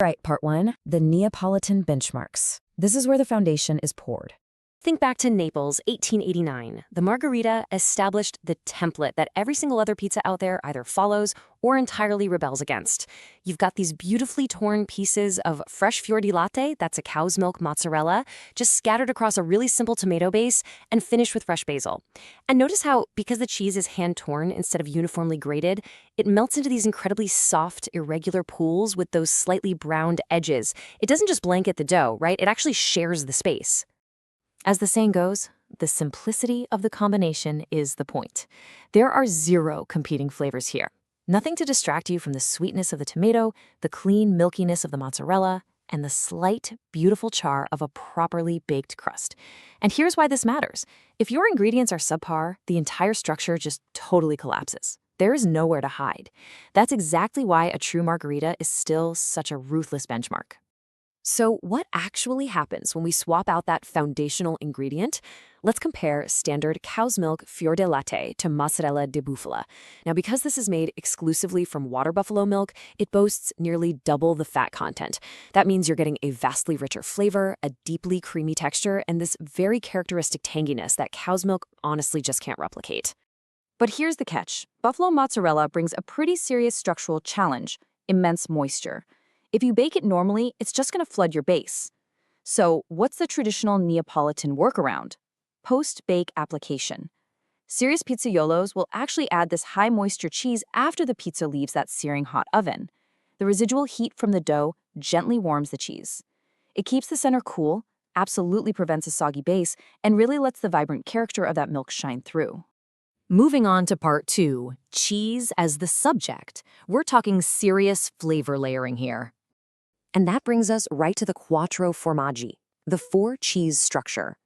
All right, part one, the Neapolitan benchmarks. This is where the foundation is poured. Think back to Naples, 1889. The Margherita established the template that every single other pizza out there either follows or entirely rebels against. You've got these beautifully torn pieces of fresh fior di latte, that's a cow's milk mozzarella, just scattered across a really simple tomato base and finished with fresh basil. And notice how, because the cheese is hand-torn instead of uniformly grated, it melts into these incredibly soft, irregular pools with those slightly browned edges. It doesn't just blanket the dough, right? It actually shares the space. As the saying goes, the simplicity of the combination is the point. There are zero competing flavors here. Nothing to distract you from the sweetness of the tomato, the clean milkiness of the mozzarella, and the slight, beautiful char of a properly baked crust. And here's why this matters. If your ingredients are subpar, the entire structure just totally collapses. There is nowhere to hide. That's exactly why a true margherita is still such a ruthless benchmark. So what actually happens when we swap out that foundational ingredient? Let's compare standard cow's milk fior di latte to mozzarella di bufala. Now, because this is made exclusively from water buffalo milk, it boasts nearly double the fat content. That means you're getting a vastly richer flavor, a deeply creamy texture, and this very characteristic tanginess that cow's milk honestly just can't replicate. But here's the catch. Buffalo mozzarella brings a pretty serious structural challenge: immense moisture. If you bake it normally, it's just going to flood your base. So what's the traditional Neapolitan workaround? Post-bake application. Serious pizzaiolos will actually add this high-moisture cheese after the pizza leaves that searing hot oven. The residual heat from the dough gently warms the cheese. It keeps the center cool, absolutely prevents a soggy base, and really lets the vibrant character of that milk shine through. Moving on to part two, cheese as the subject. We're talking serious flavor layering here. And that brings us right to the Quattro Formaggi, the four-cheese structure.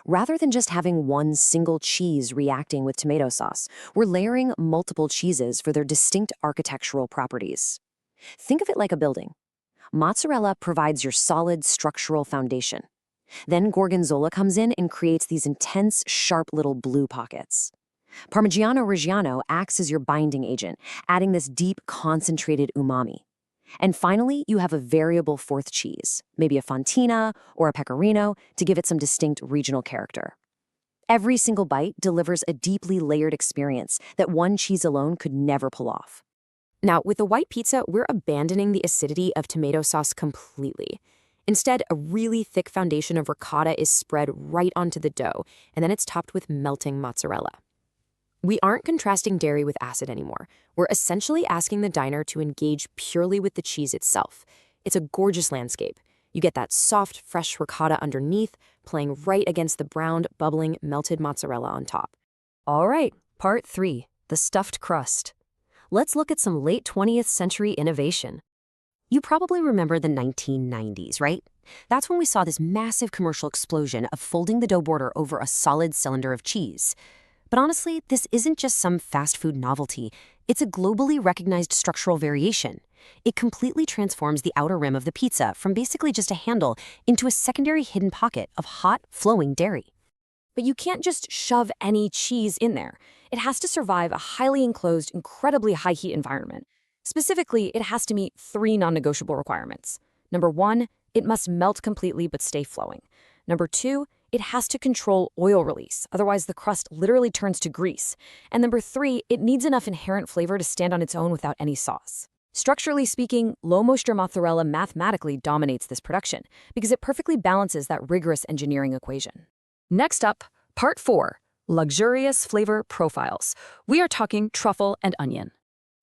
Rather than just having one single cheese reacting with tomato sauce, we're layering multiple cheeses for their distinct architectural properties. Think of it like a building. Mozzarella provides your solid structural foundation. Then Gorgonzola comes in and creates these intense, sharp little blue pockets. Parmigiano-Reggiano acts as your binding agent, adding this deep, concentrated umami. And finally, you have a variable fourth cheese, maybe a fontina or a pecorino, to give it some distinct regional character. Every single bite delivers a deeply layered experience that one cheese alone could never pull off. Now, with the white pizza, we're abandoning the acidity of tomato sauce completely. Instead, a really thick foundation of ricotta is spread right onto the dough, and then it's topped with melting mozzarella. We aren't contrasting dairy with acid anymore. We're essentially asking the diner to engage purely with the cheese itself. It's a gorgeous landscape. You get that soft, fresh ricotta underneath, playing right against the browned, bubbling, melted mozzarella on top. All right, part three, the stuffed crust. Let's look at some late 20th century innovation. You probably remember the 1990s, right? That's when we saw this massive commercial explosion of folding the dough border over a solid cylinder of cheese. But honestly, this isn't just some fast food novelty. It's a globally recognized structural variation. It completely transforms the outer rim of the pizza from basically just a handle into a secondary hidden pocket of hot, flowing dairy. But you can't just shove any cheese in there. It has to survive a highly enclosed, incredibly high-heat environment. Specifically, it has to meet three non-negotiable requirements. Number one, it must melt completely but stay flowing. Number two, it has to control oil release, otherwise the crust literally turns to grease. And number three, it needs enough inherent flavor to stand on its own without any sauce. Structurally speaking, low-moisture mozzarella mathematically dominates this production because it perfectly balances that rigorous engineering equation. Next up, part four, luxurious flavor profiles. We are talking truffle and onion.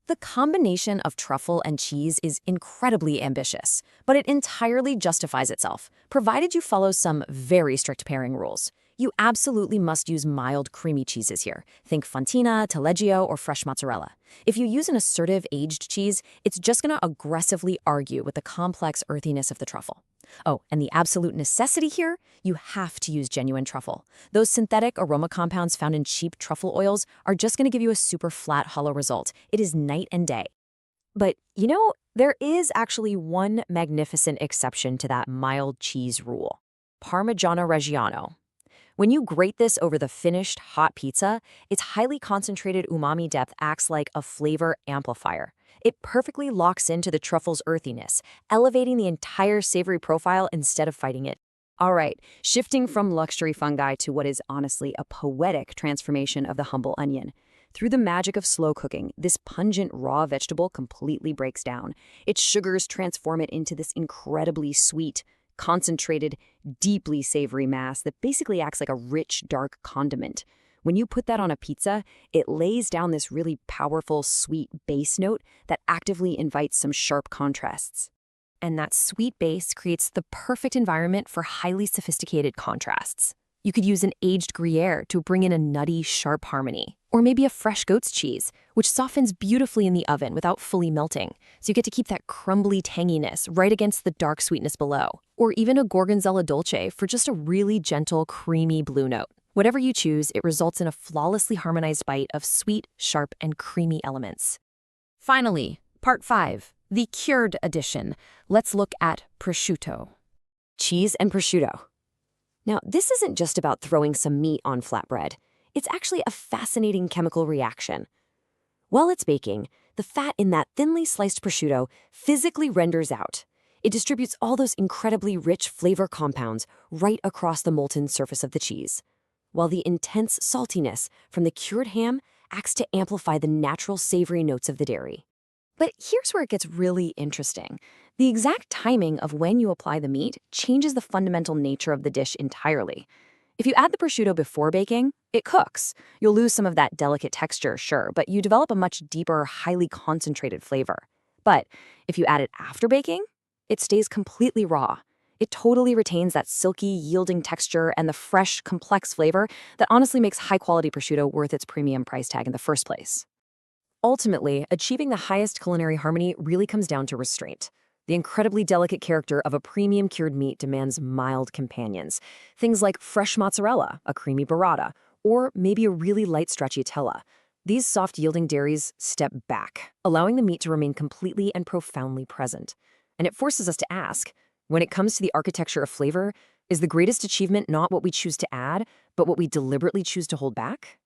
The combination of truffle and cheese is incredibly ambitious, but it entirely justifies itself, provided you follow some very strict pairing rules. You absolutely must use mild, creamy cheeses here. Think fontina, taleggio, or fresh mozzarella. If you use an assertive, aged cheese, it's just going to aggressively argue with the complex earthiness of the truffle. Oh, and the absolute necessity here? You have to use genuine truffle. Those synthetic aroma compounds found in cheap truffle oils are just going to give you a super flat, hollow result. It is night and day. But, there is actually one magnificent exception to that mild cheese rule: Parmigiano-Reggiano. When you grate this over the finished hot pizza, its highly concentrated umami depth acts like a flavor amplifier. It perfectly locks into the truffle's earthiness, elevating the entire savory profile instead of fighting it. All right, shifting from luxury fungi to what is honestly a poetic transformation of the humble onion. Through the magic of slow cooking, this pungent raw vegetable completely breaks down. Its sugars transform it into this incredibly sweet, concentrated, deeply savory mass that basically acts like a rich, dark condiment. When you put that on a pizza, it lays down this really powerful, sweet base note that actively invites some sharp contrasts. And that sweet base creates the perfect environment for highly sophisticated contrasts. You could use an aged Gruyere to bring in a nutty, sharp harmony. Or maybe a fresh goat's cheese, which softens beautifully in the oven without fully melting, so you get to keep that crumbly tanginess right against the dark sweetness below. Or even a Gorgonzola dolce for just a really gentle, creamy blue note. Whatever you choose, it results in a flawlessly harmonized bite of sweet, sharp, and creamy elements. Finally, part 5, the cured edition. Let's look at prosciutto. Cheese and prosciutto. Now, this isn't just about throwing some meat on flatbread. It's actually a fascinating chemical reaction. While it's baking, the fat in that thinly sliced prosciutto physically renders out. It distributes all those incredibly rich flavor compounds right across the molten surface of the cheese, while the intense saltiness from the cured ham acts to amplify the natural savory notes of the dairy. But here's where it gets really interesting. The exact timing of when you apply the meat changes the fundamental nature of the dish entirely. If you add the prosciutto before baking, it cooks. You'll lose some of that delicate texture, sure, but you develop a much deeper, highly concentrated flavor. But if you add it after baking, it stays completely raw. It totally retains that silky, yielding texture and the fresh, complex flavor that honestly makes high-quality prosciutto worth its premium price tag in the first place. Ultimately, achieving the highest culinary harmony really comes down to restraint. The incredibly delicate character of a premium cured meat demands mild companions. Things like fresh mozzarella, a creamy burrata, or maybe a really light stracciatella. These soft yielding dairies step back, allowing the meat to remain completely and profoundly present. And it forces us to ask, when it comes to the architecture of flavor, is the greatest achievement not what we choose to add, but what we deliberately choose to hold back?